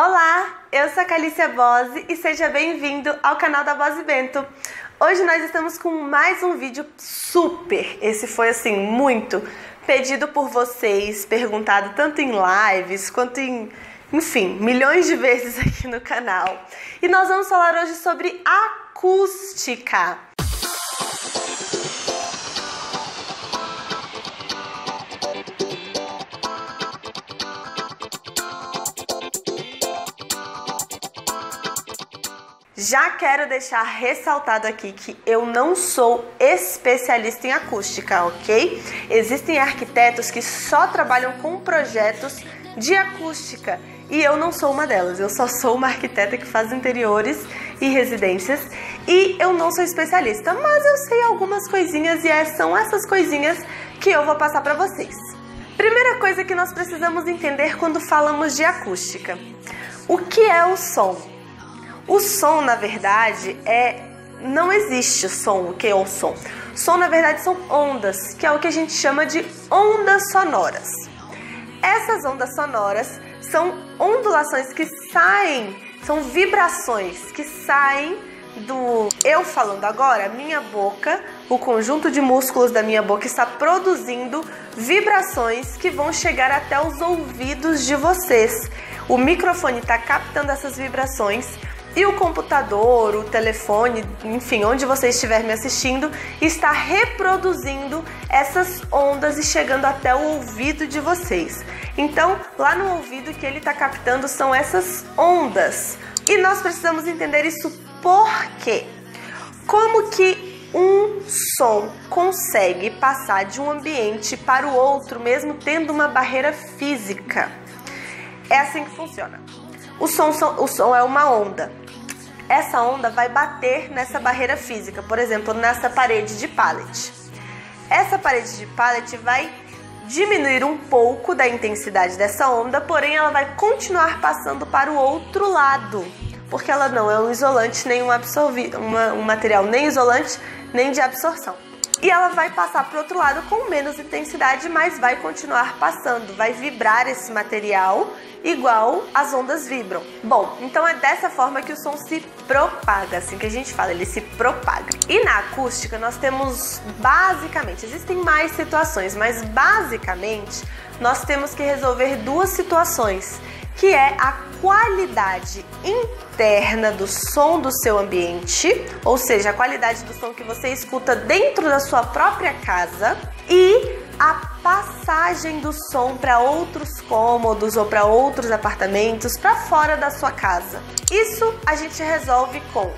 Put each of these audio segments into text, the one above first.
Olá, eu sou a Calícia Bose e seja bem-vindo ao canal da Bose Bento. Hoje nós estamos com mais um vídeo esse foi assim, muito pedido por vocês, perguntado tanto em lives quanto enfim, milhões de vezes aqui no canal. E nós vamos falar hoje sobre acústica. Já quero deixar ressaltado aqui que eu não sou especialista em acústica, ok? Existem arquitetos que só trabalham com projetos de acústica e eu não sou uma delas. Eu só sou uma arquiteta que faz interiores e residências e eu não sou especialista, mas eu sei algumas coisinhas e são essas coisinhas que eu vou passar para vocês. Primeira coisa que nós precisamos entender quando falamos de acústica: o que é o som? O som, na verdade, não existe o som. O que é o som? Som, na verdade, são ondas, que é o que a gente chama de ondas sonoras. Essas ondas sonoras são ondulações que saem, são vibrações que saem eu falando agora, minha boca, o conjunto de músculos da minha boca está produzindo vibrações que vão chegar até os ouvidos de vocês. O microfone está captando essas vibrações e o computador, o telefone, enfim, onde você estiver me assistindo, está reproduzindo essas ondas e chegando até o ouvido de vocês. Então, lá no ouvido que ele está captando são essas ondas. E nós precisamos entender isso por quê? Como que um som consegue passar de um ambiente para o outro, mesmo tendo uma barreira física? É assim que funciona. O som é uma onda. Essa onda vai bater nessa barreira física, por exemplo, nessa parede de pallet. Essa parede de pallet vai diminuir um pouco da intensidade dessa onda, porém ela vai continuar passando para o outro lado, porque ela não é um isolante, nem um material nem isolante, nem de absorção. E ela vai passar para o outro lado com menos intensidade, mas vai continuar passando, vai vibrar esse material igual as ondas vibram. Bom, então é dessa forma que o som se propaga, assim que a gente fala, ele se propaga. E na acústica nós temos basicamente, existem mais situações, mas basicamente nós temos que resolver duas situações, que é a qualidade interna do som do seu ambiente, ou seja, a qualidade do som que você escuta dentro da sua própria casa, e a passagem do som para outros cômodos ou para outros apartamentos, para fora da sua casa. Isso a gente resolve com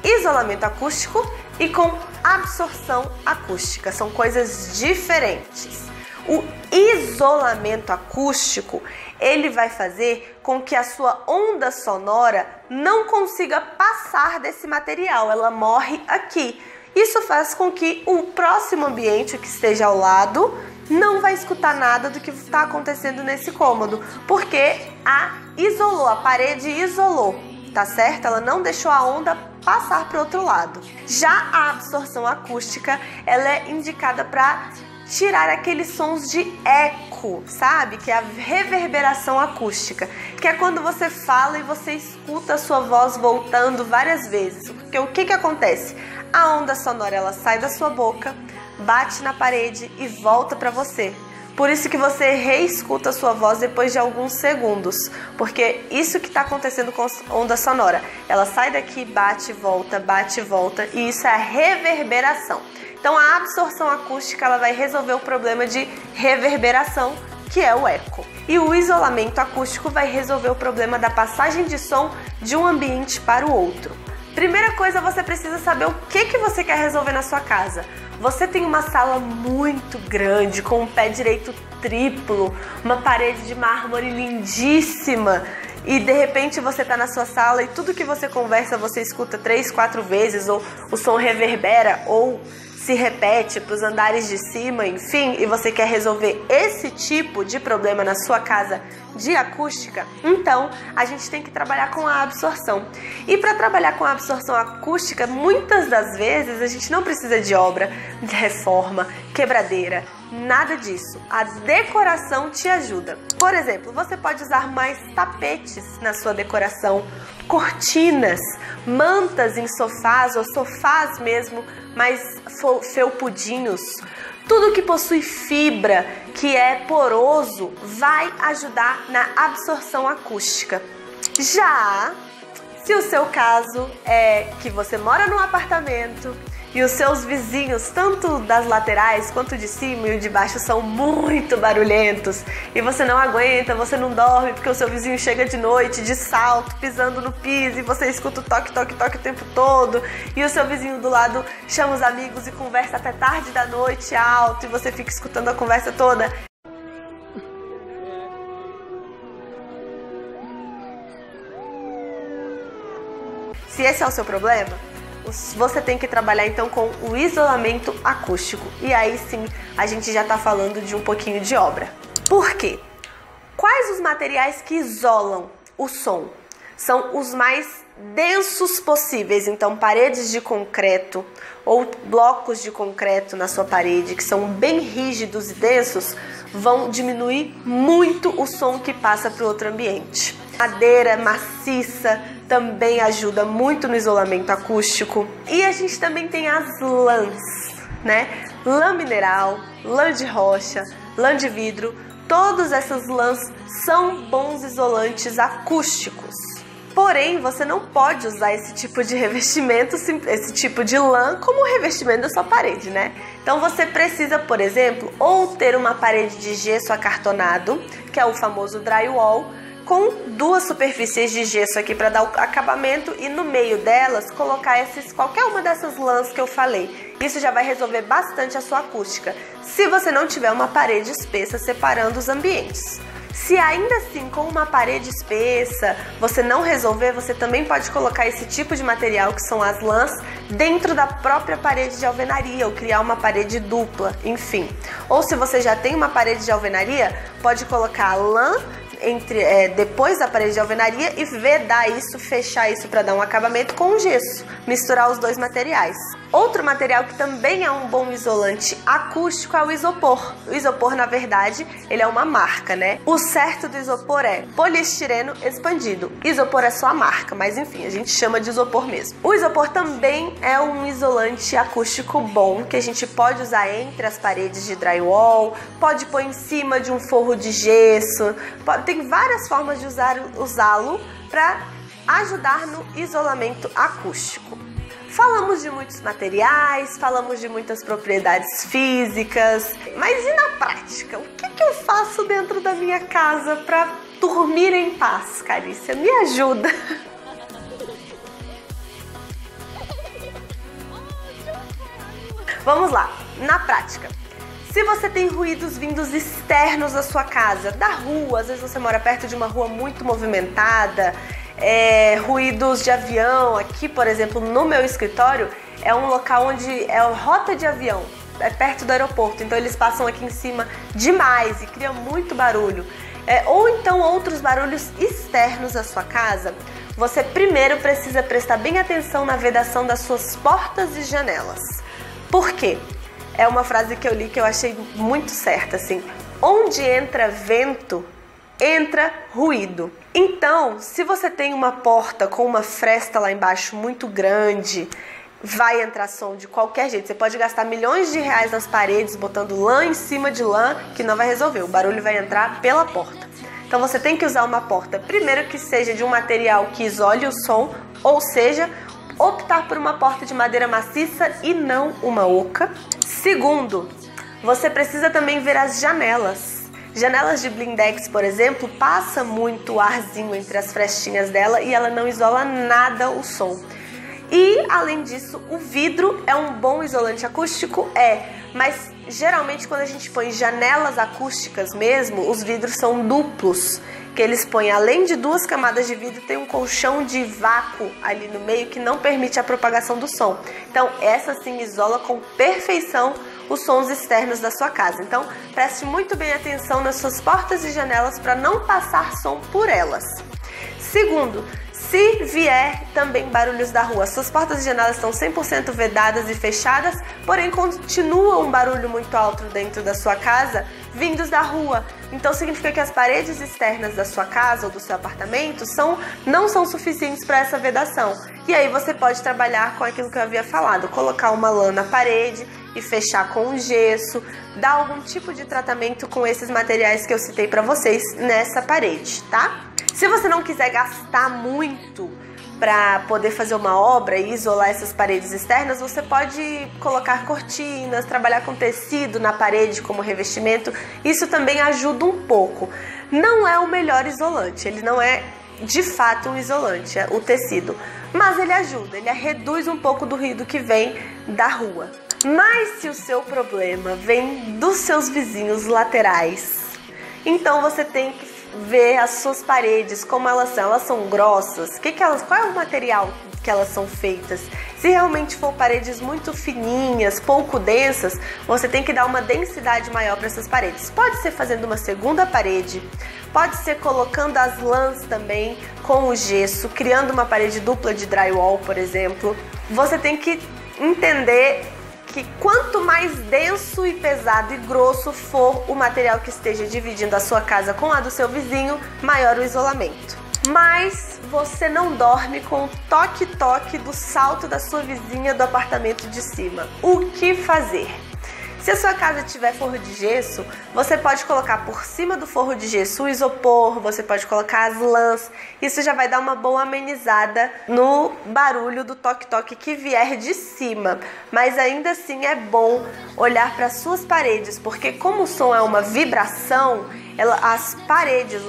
isolamento acústico e com absorção acústica, são coisas diferentes. O isolamento acústico, ele vai fazer com que a sua onda sonora não consiga passar desse material, ela morre aqui. Isso faz com que o próximo ambiente que esteja ao lado não vai escutar nada do que está acontecendo nesse cômodo, porque a parede isolou, tá certo? Ela não deixou a onda passar para o outro lado. Já a absorção acústica, ela é indicada para tirar aqueles sons de eco, sabe? Que é a reverberação acústica, que é quando você fala e você escuta a sua voz voltando várias vezes. Porque o que acontece? A onda sonora, ela sai da sua boca, bate na parede e volta para você. Por isso que você reescuta a sua voz depois de alguns segundos, porque isso que está acontecendo com a onda sonora. Ela sai daqui, bate e volta, e isso é a reverberação. Então a absorção acústica, ela vai resolver o problema de reverberação, que é o eco. E o isolamento acústico vai resolver o problema da passagem de som de um ambiente para o outro. Primeira coisa, você precisa saber o que você quer resolver na sua casa. Você tem uma sala muito grande, com um pé direito triplo, uma parede de mármore lindíssima, e de repente você está na sua sala e tudo que você conversa você escuta 3, 4 vezes, ou o som reverbera, ou se repete para os andares de cima, enfim, e você quer resolver esse tipo de problema na sua casa de acústica, então a gente tem que trabalhar com a absorção. E para trabalhar com a absorção acústica, muitas das vezes a gente não precisa de obra, de reforma, quebradeira, Nada disso. A decoração te ajuda. Por exemplo, você pode usar mais tapetes na sua decoração, cortinas, mantas em sofás ou sofás mesmo mais felpudinhos. Tudo que possui fibra, que é poroso, vai ajudar na absorção acústica. Já se o seu caso é que você mora num apartamento e os seus vizinhos, tanto das laterais quanto de cima e de baixo, são muito barulhentos e você não aguenta, você não dorme porque o seu vizinho chega de noite de salto, pisando no piso e você escuta o toque, toque, toque o tempo todo, e o seu vizinho do lado chama os amigos e conversa até tarde da noite alto e você fica escutando a conversa toda. Se esse é o seu problema, você tem que trabalhar então com o isolamento acústico. E aí sim, a gente já está falando de um pouquinho de obra. Por quê? Quais os materiais que isolam o som? São os mais densos possíveis. Então, paredes de concreto ou blocos de concreto na sua parede, que são bem rígidos e densos, vão diminuir muito o som que passa para o outro ambiente. Madeira maciça também ajuda muito no isolamento acústico. E a gente também tem as lãs, né? Lã mineral, lã de rocha, lã de vidro. Todas essas lãs são bons isolantes acústicos. Porém, você não pode usar esse tipo de revestimento, esse tipo de lã, como revestimento da sua parede, né? Então você precisa, por exemplo, ou ter uma parede de gesso acartonado, que é o famoso drywall, com duas superfícies de gesso aqui para dar o acabamento e no meio delas colocar qualquer uma dessas lãs que eu falei. Isso já vai resolver bastante a sua acústica, se você não tiver uma parede espessa separando os ambientes. Se ainda assim com uma parede espessa você não resolver, você também pode colocar esse tipo de material, que são as lãs, dentro da própria parede de alvenaria ou criar uma parede dupla, enfim. Ou se você já tem uma parede de alvenaria, pode colocar a lã depois da parede de alvenaria e fechar isso para dar um acabamento com o gesso, misturar os dois materiais. Outro material que também é um bom isolante acústico é o isopor. O isopor, na verdade, ele é uma marca, né? O certo do isopor é poliestireno expandido. Isopor é só a marca, mas enfim, a gente chama de isopor mesmo. O isopor também é um isolante acústico bom, que a gente pode usar entre as paredes de drywall, pode pôr em cima de um forro de gesso, tem várias formas de usá-lo para ajudar no isolamento acústico. Falamos de muitos materiais, falamos de muitas propriedades físicas, mas e na prática? O que eu faço dentro da minha casa para dormir em paz, Carícia? Me ajuda! Vamos lá, na prática. Se você tem ruídos vindos externos da sua casa, da rua, às vezes você mora perto de uma rua muito movimentada, ruídos de avião. Aqui, por exemplo, no meu escritório, é um local onde é rota de avião, é perto do aeroporto, então eles passam aqui em cima demais e criam muito barulho. Ou então outros barulhos externos à sua casa. Você primeiro precisa prestar bem atenção na vedação das suas portas e janelas. Por quê? É uma frase que eu li que eu achei muito certa, assim. Onde entra vento, entra ruído. Então, se você tem uma porta com uma fresta lá embaixo muito grande, vai entrar som de qualquer jeito. Você pode gastar milhões de reais nas paredes, botando lã em cima de lã, que não vai resolver. O barulho vai entrar pela porta. Então você tem que usar uma porta, primeiro, que seja de um material que isole o som, ou seja, optar por uma porta de madeira maciça e não uma oca. Segundo, você precisa também ver as janelas. Janelas de blindex, por exemplo, passa muito arzinho entre as frestinhas dela e ela não isola nada o som. E, além disso, o vidro é um bom isolante acústico? Mas geralmente quando a gente põe janelas acústicas mesmo, os vidros são duplos, que eles põem, além de duas camadas de vidro, tem um colchão de vácuo ali no meio que não permite a propagação do som. Então, essa sim isola com perfeição os sons externos da sua casa. Então, preste muito bem atenção nas suas portas e janelas para não passar som por elas. Segundo, Se vier também barulhos da rua, suas portas e janelas estão 100% vedadas e fechadas, porém continua um barulho muito alto dentro da sua casa, vindos da rua. Então significa que as paredes externas da sua casa ou do seu apartamento não são suficientes para essa vedação. E aí você pode trabalhar com aquilo que eu havia falado, colocar uma lã na parede e fechar com um gesso, dar algum tipo de tratamento com esses materiais que eu citei para vocês nessa parede, tá? Se você não quiser gastar muito para poder fazer uma obra e isolar essas paredes externas, você pode colocar cortinas, trabalhar com tecido na parede como revestimento. Isso também ajuda um pouco. Não é o melhor isolante, ele não é de fato um isolante, é o tecido, mas ele ajuda, ele reduz um pouco do ruído que vem da rua. Mas se o seu problema vem dos seus vizinhos laterais, então você tem que ver as suas paredes, como elas são grossas, qual é o material que elas são feitas. Se realmente for paredes muito fininhas, pouco densas, você tem que dar uma densidade maior para essas paredes. Pode ser fazendo uma segunda parede, pode ser colocando as lãs também com o gesso, criando uma parede dupla de drywall, por exemplo. Você tem que entender que quanto mais denso e pesado e grosso for o material que esteja dividindo a sua casa com a do seu vizinho, maior o isolamento. Mas você não dorme com o toque-toque do salto da sua vizinha do apartamento de cima. O que fazer? Se a sua casa tiver forro de gesso, você pode colocar por cima do forro de gesso o isopor, você pode colocar as lãs. Isso já vai dar uma boa amenizada no barulho do toque-toque que vier de cima. Mas ainda assim é bom olhar para as suas paredes, porque como o som é uma vibração, as paredes,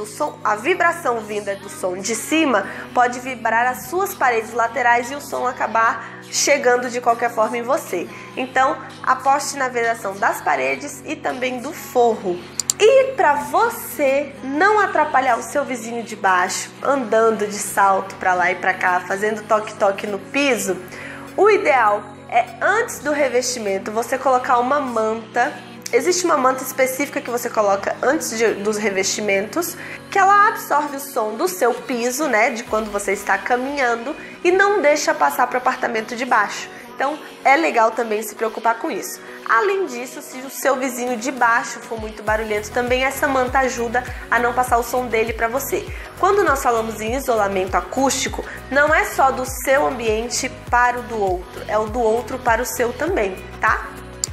a vibração vinda do som de cima pode vibrar as suas paredes laterais e o som acabar chegando de qualquer forma em você. Então, aposte na vedação das paredes e também do forro. E para você não atrapalhar o seu vizinho de baixo, andando de salto para lá e para cá, fazendo toque-toque no piso, o ideal é, antes do revestimento, você colocar uma manta. Existe uma manta específica que você coloca antes dos revestimentos, que ela absorve o som do seu piso, né, de quando você está caminhando, e não deixa passar para o apartamento de baixo. Então é legal também se preocupar com isso. Além disso, se o seu vizinho de baixo for muito barulhento, também essa manta ajuda a não passar o som dele para você. Quando nós falamos em isolamento acústico, não é só do seu ambiente para o do outro, é o do outro para o seu também, tá?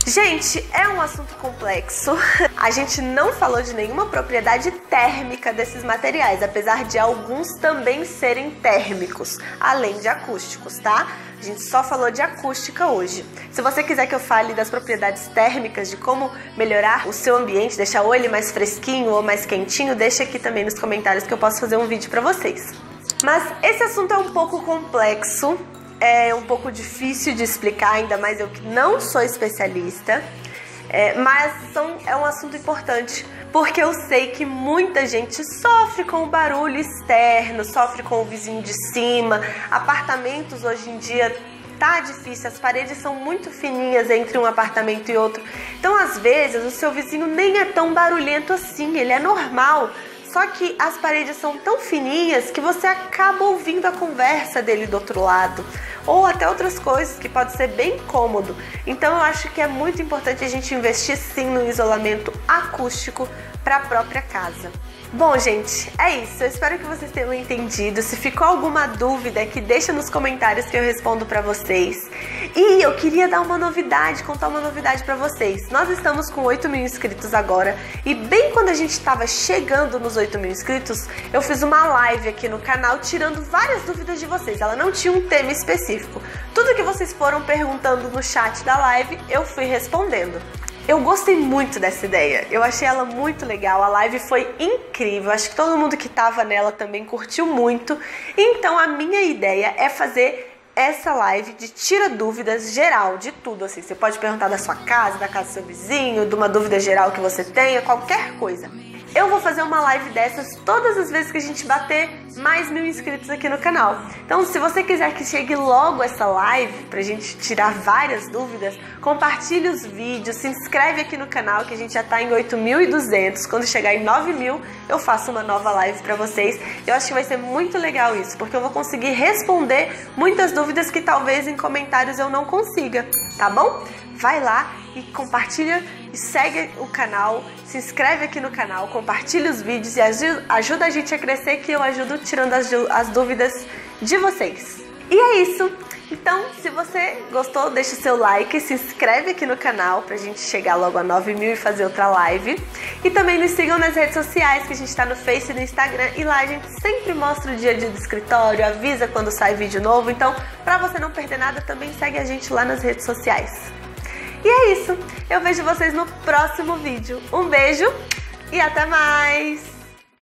Gente, é um assunto complexo. A gente não falou de nenhuma propriedade térmica desses materiais, apesar de alguns também serem térmicos, além de acústicos, tá? A gente só falou de acústica hoje. Se você quiser que eu fale das propriedades térmicas, de como melhorar o seu ambiente, deixar ou ele mais fresquinho ou mais quentinho, deixa aqui também nos comentários que eu posso fazer um vídeo pra vocês. Mas esse assunto é um pouco complexo. É um pouco difícil de explicar, ainda mais eu que não sou especialista, mas é um assunto importante, porque eu sei que muita gente sofre com o barulho externo, sofre com o vizinho de cima. Apartamentos hoje em dia tá difícil, as paredes são muito fininhas entre um apartamento e outro, então às vezes o seu vizinho nem é tão barulhento assim, ele é normal. Só que as paredes são tão fininhas que você acaba ouvindo a conversa dele do outro lado, ou até outras coisas que pode ser bem cômodo. Então eu acho que é muito importante a gente investir sim no isolamento acústico para a própria casa. Bom, gente, é isso. Eu espero que vocês tenham entendido. Se ficou alguma dúvida aqui, deixa nos comentários que eu respondo pra vocês. E eu queria dar uma novidade, contar uma novidade pra vocês. Nós estamos com 8 mil inscritos agora. E bem quando a gente estava chegando nos 8 mil inscritos, eu fiz uma live aqui no canal tirando várias dúvidas de vocês. Ela não tinha um tema específico. Tudo que vocês foram perguntando no chat da live, eu fui respondendo. Eu gostei muito dessa ideia, eu achei ela muito legal, a live foi incrível, acho que todo mundo que tava nela também curtiu muito. Então a minha ideia é fazer essa live de tira dúvidas geral, de tudo assim. Você pode perguntar da sua casa, da casa do seu vizinho, de uma dúvida geral que você tenha, qualquer coisa. eu vou fazer uma live dessas todas as vezes que a gente bater mais 1000 inscritos aqui no canal. Então, se você quiser que chegue logo essa live, pra gente tirar várias dúvidas, compartilhe os vídeos, se inscreve aqui no canal, que a gente já tá em 8.200. Quando chegar em 9.000, eu faço uma nova live pra vocês. Eu acho que vai ser muito legal isso, porque eu vou conseguir responder muitas dúvidas que talvez em comentários eu não consiga, tá bom? Vai lá e compartilha e segue o canal, se inscreve aqui no canal, compartilha os vídeos e ajuda a gente a crescer, que eu ajudo tirando as dúvidas de vocês. E é isso! Então, se você gostou, deixa o seu like, se inscreve aqui no canal pra gente chegar logo a 9.000 e fazer outra live. E também nos sigam nas redes sociais, que a gente tá no Face e no Instagram, e lá a gente sempre mostra o dia a dia do escritório, avisa quando sai vídeo novo. Então, pra você não perder nada, também segue a gente lá nas redes sociais. E é isso, eu vejo vocês no próximo vídeo. Um beijo e até mais!